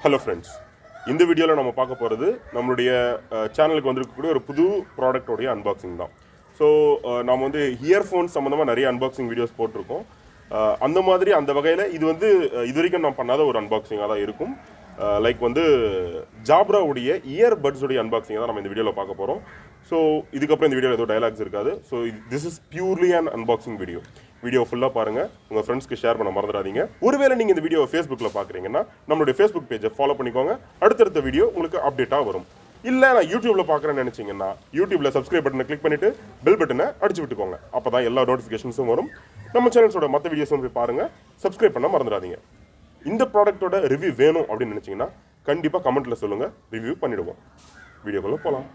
Hello friends. In this video, we will talk about our channel a புது product unboxing. So, we will earphones unboxing videos. அந்த மாதிரி அந்த வகையில இது இதுவரைக்கும் நான் பண்ணாத ஒரு அன்பாக்சிங்கா தான் இருக்கும். லைக் Jabra உடைய earbuds உடைய unboxing தான் நம்ம இந்த வீடியோல பார்க்க போறோம். So இதுக்கு அப்புறம் இந்த வீடியோல ஏதோ டயலாக்ஸ் இருக்காது. So this is purely an unboxing video. Video ஃபுல்லா பாருங்க. உங்க ஃப்ரெண்ட்ஸ்க்கு ஷேர் பண்ண மறந்துடாதீங்க. ஒருவேளை நீங்க இந்த வீடியோவை Facebookல பார்க்கறீங்கன்னா நம்மளுடைய Facebook பேஜை ஃபாலோ பண்ணிக்கோங்க. அடுத்தடுத்த வீடியோ உங்களுக்கு அப்டேட்டா வரும். இல்ல நான் YouTubeல பார்க்கறேன்னு நினைச்சீங்கன்னா YouTubeல subscribe பட்டனை கிளிக் பண்ணிட்டு பெல் பட்டனை அடிச்சு விட்டுக்கோங்க. அப்பதான் எல்லா நோட்டிஃபிகேஷன்ஸும் வரும். நம்ம சேனல்ஸோட மற்ற வீடியோஸும் போய் பாருங்க. சப்ஸ்கிரைப் பண்ண மறந்துடாதீங்க. இந்த ப்ராடக்ட்டோட ரிவ்யூ வேணும் அப்படின்னு நினைச்சீங்கன்னா கண்டிப்பா கமெண்ட்ல சொல்லுங்க. ரிவ்யூ பண்ணிடுவோம். வீடியோக்குள்ள போலாம்.